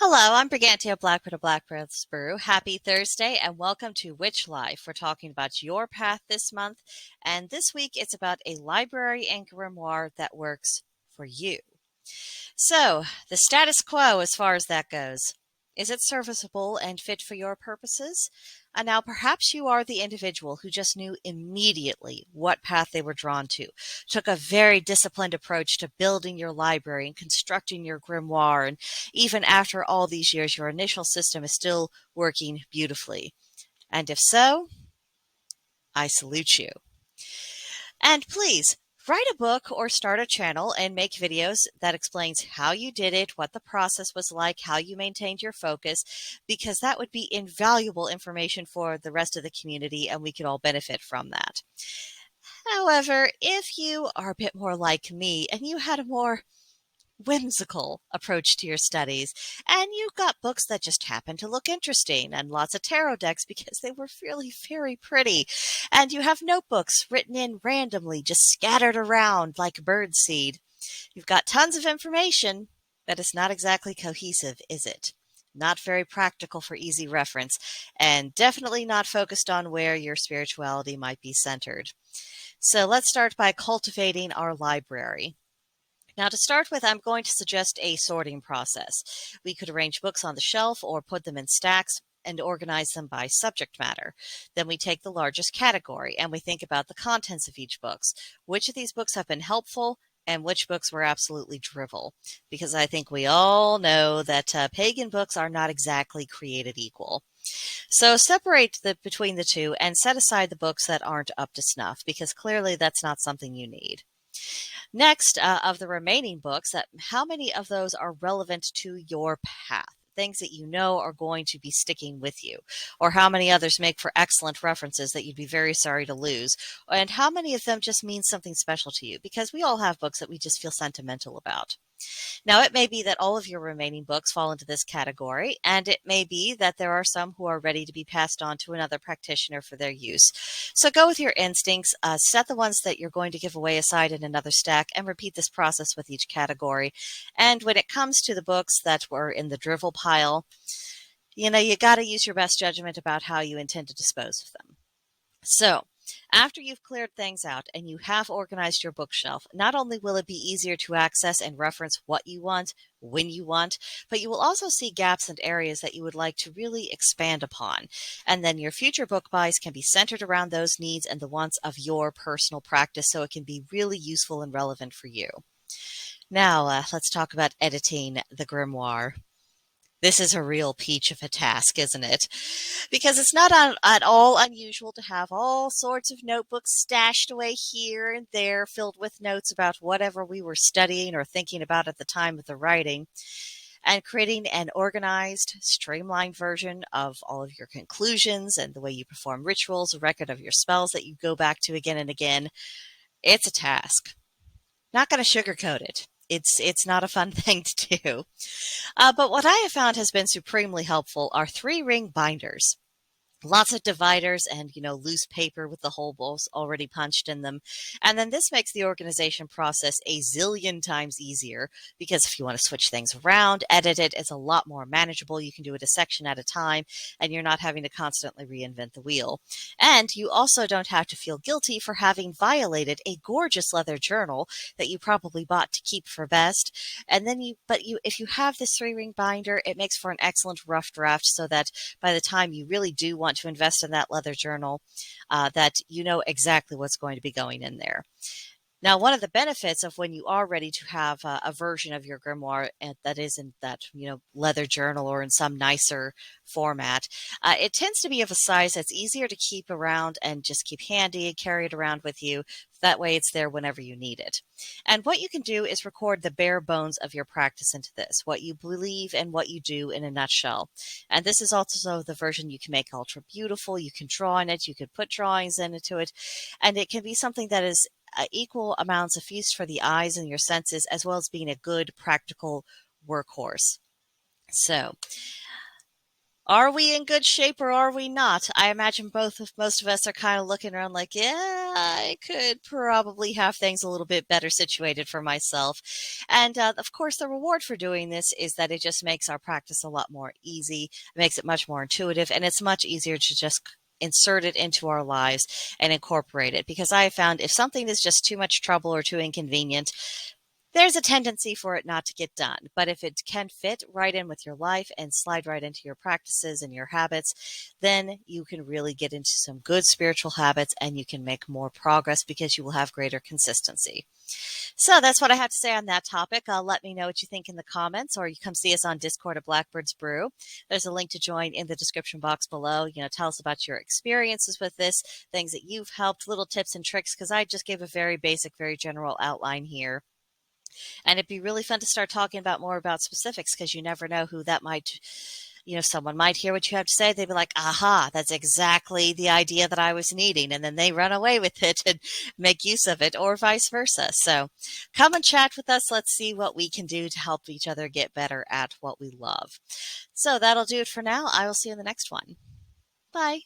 Hello, I'm BrigantiaBlackbird of Blackbird's Brew. Happy Thursday and welcome to Witch Life. We're talking about your path this month, and this week it's about a library and grimoire that works for you. So, the status quo as far as that goes. Is it serviceable and fit for your purposes? And now perhaps you are the individual who just knew immediately what path they were drawn to, took a very disciplined approach to building your library and constructing your grimoire, and even after all these years, your initial system is still working beautifully. And if so, I salute you. And please, write a book or start a channel and make videos that explains how you did it, what the process was like, how you maintained your focus, because that would be invaluable information for the rest of the community and we could all benefit from that. However, if you are a bit more like me and you had a more whimsical approach to your studies, and you got books that just happened to look interesting and lots of tarot decks because they were really very pretty, and you have notebooks written in randomly, just scattered around like birdseed. You've got tons of information, but it's not exactly cohesive, is it? Not very practical for easy reference, and definitely not focused on where your spirituality might be centered. So let's start by cultivating our library. Now, to start with, I'm going to suggest a sorting process. We could arrange books on the shelf or put them in stacks and organize them by subject matter. Then we take the largest category and we think about the contents of each book. Which of these books have been helpful and which books were absolutely drivel? Because I think we all know that pagan books are not exactly created equal. So separate between the two and set aside the books that aren't up to snuff, because clearly that's not something you need. Next, of the remaining books, how many of those are relevant to your path? Things that you know are going to be sticking with you, or how many others make for excellent references that you'd be very sorry to lose, and how many of them just mean something special to you, because we all have books that we just feel sentimental about. Now, it may be that all of your remaining books fall into this category, and it may be that there are some who are ready to be passed on to another practitioner for their use. So go with your instincts, set the ones that you're going to give away aside in another stack, and repeat this process with each category. And when it comes to the books that were in the drivel pile, you got to use your best judgment about how you intend to dispose of them. So, after you've cleared things out and you have organized your bookshelf, not only will it be easier to access and reference what you want, when you want, but you will also see gaps and areas that you would like to really expand upon. And then your future book buys can be centered around those needs and the wants of your personal practice, so it can be really useful and relevant for you. Now, let's talk about editing the grimoire. This is a real peach of a task, isn't it? Because it's not at all unusual to have all sorts of notebooks stashed away here and there, filled with notes about whatever we were studying or thinking about at the time of the writing. And creating an organized, streamlined version of all of your conclusions and the way you perform rituals, a record of your spells that you go back to again and again, it's a task. Not going to sugarcoat it. It's not a fun thing to do. But what I have found has been supremely helpful are 3-ring binders. Lots of dividers and, loose paper with the holes already punched in them. And then this makes the organization process a zillion times easier, because if you want to switch things around, edit it, it's a lot more manageable. You can do it a section at a time, and you're not having to constantly reinvent the wheel. And you also don't have to feel guilty for having violated a gorgeous leather journal that you probably bought to keep for best. And then if you have this 3-ring binder, it makes for an excellent rough draft, so that by the time you really do want to invest in that leather journal, that you know exactly what's going to be going in there. Now, one of the benefits of when you are ready to have a version of your grimoire that is in that leather journal or in some nicer format, it tends to be of a size that's easier to keep around and just keep handy and carry it around with you. That way, it's there whenever you need it. And what you can do is record the bare bones of your practice into this, what you believe and what you do in a nutshell. And this is also the version you can make ultra beautiful. You can draw in it, you can put drawings into it, and it can be something that is equal amounts of feast for the eyes and your senses, as well as being a good practical workhorse. So, are we in good shape or are we not? I imagine most of us are kind of looking around like, yeah, I could probably have things a little bit better situated for myself. And of course, the reward for doing this is that it just makes our practice a lot more easy. It makes it much more intuitive, and it's much easier to just insert it into our lives and incorporate it. Because I have found if something is just too much trouble or too inconvenient, there's a tendency for it not to get done. But if it can fit right in with your life and slide right into your practices and your habits, then you can really get into some good spiritual habits and you can make more progress because you will have greater consistency. So that's what I have to say on that topic. Let me know what you think in the comments, or you come see us on Discord at Blackbird's Brew. There's a link to join in the description box below. Tell us about your experiences with this, things that you've helped, little tips and tricks, because I just gave a very basic, very general outline here. And it'd be really fun to start talking about more about specifics, because you never know who that might, someone might hear what you have to say. They'd be like, aha, that's exactly the idea that I was needing. And then they run away with it and make use of it, or vice versa. So come and chat with us. Let's see what we can do to help each other get better at what we love. So that'll do it for now. I will see you in the next one. Bye.